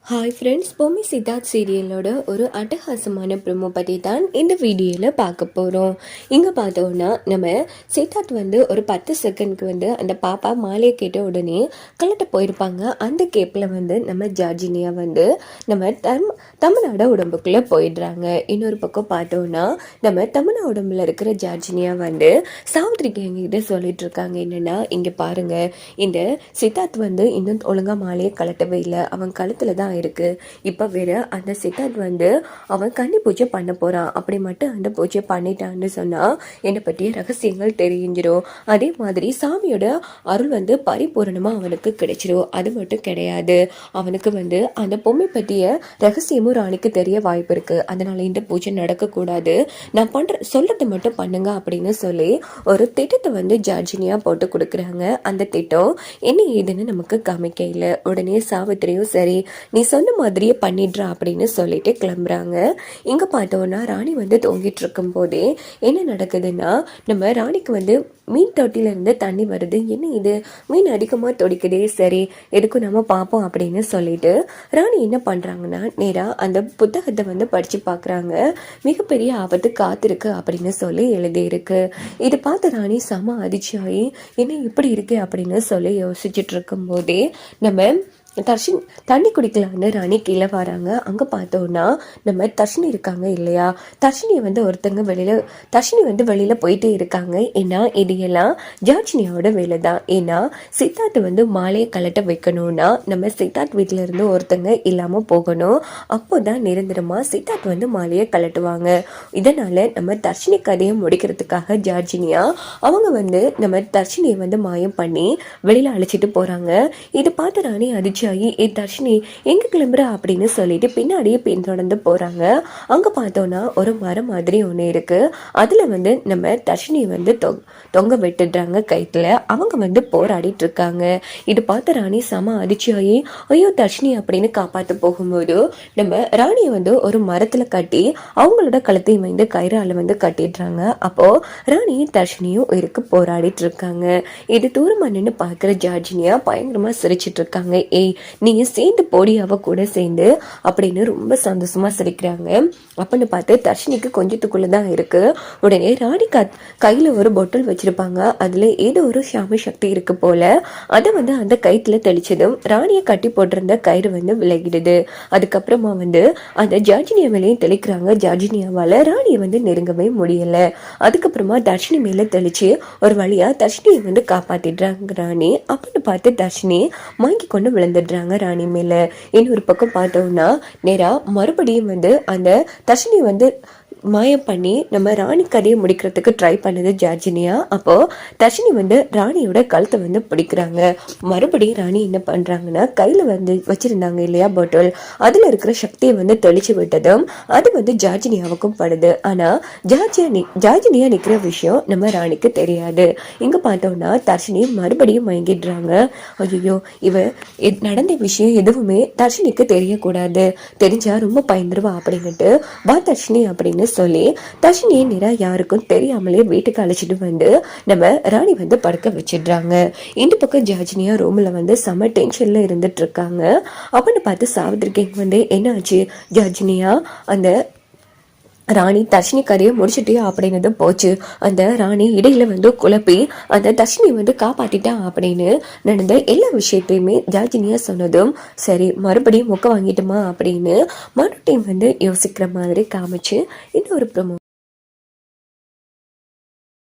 Hi friends, Bommi Siddharth சீரியலோட ஒரு அட்டகாசமான promo பற்றி தான் இந்த வீடியோவில் பார்க்க போகிறோம். இங்கே பார்த்தோன்னா நம்ம சித்தார்த் ஒரு 10 செகண்ட்க்கு அந்த பாப்பா மாலையை கேட்ட உடனே கலட்ட போயிருப்பாங்க. அந்த கேப்பில் நம்ம ஜார்ஜினியா நம்ம தமிழ்நாடு உடம்புக்குள்ளே போயிடுறாங்க. இன்னொரு பக்கம் பார்த்தோன்னா நம்ம தமிழ்நாடு உடம்புல இருக்கிற ஜார்ஜினியா சாவித்திரிக்கு எங்ககிட்ட சொல்லிட்டு இருக்காங்க. என்னென்னா, இங்கே பாருங்கள், இந்த சித்தார்த் இன்னும் ஒழுங்காக மாலையை கலட்டவே இல்லை, அவன் கழுத்தில் தான் இருக்கு. இப்போ வேற அந்த சித்தார்த் அவன் கன்னி பூஜை பண்ண போறான். அப்படி மட்டும் அந்த பூஜை பண்ணிட்டான்னு சொன்னா என்னை பற்றிய ரகசியங்கள் தெரிஞ்சிடும். அதே மாதிரி சாமியோட அருள் பரிபூரணமா அவனுக்கு கிடைச்சிடும். அது மட்டும் கிடையாது, அவனுக்கு அந்த பொம்மை பற்றிய ரகசியமும் ராணிக்கு தெரிய வாய்ப்பு இருக்கு. அதனால இந்த பூஜை நடக்கக்கூடாது, நான் சொல்றதை மட்டும் பண்ணுங்க அப்படின்னு சொல்லி ஒரு திட்டத்தை ஜார்ஜினியா போட்டு கொடுக்குறாங்க. அந்த திட்டம் என்ன ஏதுன்னு நமக்கு காமிக்க இல்லை. உடனே சாவித்திரியும் சரி, நீ சொன்ன மாதிரியே பண்ணிடுறா அப்படின்னு சொல்லிட்டு கிளம்புறாங்க. இங்க பார்த்தோன்னா ராணி தூங்கிட்டு இருக்கும் போதே என்ன நடக்குதுன்னா, நம்ம ராணிக்கு மீன் தொட்டிலிருந்து தண்ணி வருது. என்ன இது, மீன் அதிகமாக தொடிக்குதே, சரி எதுக்கும் நம்ம பார்ப்போம் அப்படின்னு சொல்லிட்டு ராணி என்ன பண்ணுறாங்கன்னா, நேராக அந்த புத்தகத்தை படித்து பார்க்குறாங்க. மிகப்பெரிய ஆபத்து காத்திருக்கு அப்படின்னு சொல்லி எழுதியிருக்கு. இதை பார்த்து ராணி செம அதிர்ச்சியாகி என்ன இப்படி இருக்கு அப்படின்னு சொல்லி யோசிச்சுட்டு இருக்கும் போதே நம்ம தண்ணி குடிக்கலான்னு ராணி கீழே வராங்க. அங்கே பார்த்தோன்னா நம்ம தர்ஷினி இருக்காங்க இல்லையா, தர்ஷினி ஒருத்தங்க வெளியில் போயிட்டே இருக்காங்க. ஏன்னா இது எல்லாம் ஜார்ஜினியாவோட வேலை தான். ஏன்னா சித்தார்த் மாலையை கலட்ட வைக்கணும்னா நம்ம சித்தார்த் வீட்டில் இருந்து ஒருத்தங்க இல்லாமல் போகணும். அப்போ தான் நிரந்தரமாக சித்தார்த் மாலையை கலட்டுவாங்க. இதனால் நம்ம தர்ஷினி கதையை முடிக்கிறதுக்காக ஜார்ஜினியா அவங்க நம்ம தர்ஷினியை மாயம் பண்ணி வெளியில் அழைச்சிட்டு போகிறாங்க. இதை பார்த்து ராணி அதிர்ச்சி தர்ஷினி எங்க கிளம்புற அப்படின்னு சொல்லிட்டு பின்னாடியே பின்தொடர்ந்து போறாங்க. அங்க பார்த்தோம்னா ஒரு மரம் மாதிரி ஒண்ணு இருக்கு. அதுல நம்ம தர்ஷினி தொங்க விட்டுடுறாங்க கைத்துல. அவங்க போராடிட்டு இருக்காங்க. இது பார்த்த ராணி செம அதிர்ச்சியாகி ஐயோ தர்ஷினி அப்படின்னு காப்பாற்ற போகும்போது நம்ம ராணியை ஒரு மரத்துல கட்டி அவங்களோட கழுத்தையும் கயிறால கட்டிடுறாங்க. அப்போ ராணியும் தர்ஷினியும் இருக்கு போராடிட்டு இருக்காங்க. இது தூரமா நின்று பார்க்குற ஜார்ஜினியா பயங்கரமா சிரிச்சிட்டு இருக்காங்க. ஏய் நீங்க சேர்ந்து போடியாவ கூட சேர்ந்து அப்படின்னு ரொம்ப சந்தோஷமா சிரிக்கிறாங்க. அப்படின்னு பார்த்து தர்ஷினிக்கு கொஞ்சத்துக்குள்ளதான் இருக்கு. உடனே ராணி கையில ஒரு பொட்டல் வச்சிருப்பாங்க. அதுல ஏதோ ஒரு சாமி சக்தி இருக்கு போல. அதை அந்த கயிற்றுல தெளிச்சதும் ராணியை கட்டி போட்டிருந்த கயிறு விலகிடுது. அதுக்கப்புறமா அந்த ஜார்ஜினியா மேலேயும் தெளிக்கிறாங்க. ஜார்ஜினியாவால ராணியை நெருங்கவே முடியல. அதுக்கப்புறமா தர்ஷினி மேல தெளிச்சு ஒரு வழியா தர்ஷினியை காப்பாத்திடுறாங்க ராணி. அப்படின்னு பார்த்து தர்ஷினி வாங்கி கொண்டு விழுந்துடுறாங்க ராணி மேல. இன்னொரு பக்கம் பார்த்தோம்னா நேரா மறுபடியும் அந்த தர்ஷினி மாயம் பண்ணி நம்ம ராணி கதையை முடிக்கிறதுக்கு ட்ரை பண்ணது ஜார்ஜினியா. அப்போ தர்ஷினி ராணியோட கழுத்தை பிடிக்கிறாங்க. மறுபடியும் ராணி என்ன பண்றாங்கன்னா, கையில வச்சிருந்தாங்க இல்லையா பாட்டில், அதுல இருக்கிற சக்தியை தெளிச்சு விட்டதும் அது ஜார்ஜினியாவுக்கும் படுது. ஆனா ஜார்ஜினியா நிக்கிற விஷயம் நம்ம ராணிக்கு தெரியாது. இங்க பார்த்தோம்னா தர்ஷினி மறுபடியும் மயங்கிடுறாங்க. ஐயோ, நடந்த விஷயம் எதுவுமே தர்ஷினிக்கு தெரியக்கூடாது, தெரிஞ்சா ரொம்ப பயந்துருவா அப்படின்னுட்டு வா தர்ஷினி அப்படின்னு சொல்லி தர்ஷினியை நேரா யாருக்கும் தெரியாமலே வீட்டுக்கு அழைச்சிட்டு நம்ம ராணி படுக்க வச்சிடுறாங்க. இந்த பக்கம் ஜார்ஜினியா ரூம்ல செம டென்ஷன்ல இருந்துட்டு இருக்காங்க. அப்படின்னு பார்த்து சாவித்திரிக்கு என்ன ஆச்சு ஜார்ஜினியா, அந்த ராணி தர்ஷினி கதையை முடிச்சுட்டே அப்படின்னு போச்சு. அந்த ராணி இடையில குழப்பி அந்த தர்ஷினி காப்பாத்திட்டா அப்படின்னு நடந்த எல்லா விஷயத்தையுமே ஜார்ஜினியா சொன்னதும் சரி மறுபடியும் மொக்க வாங்கிட்டுமா அப்படின்னு மறுபடியும் யோசிக்கிற மாதிரி காமிச்சு இன்னொரு ப்ரோமோ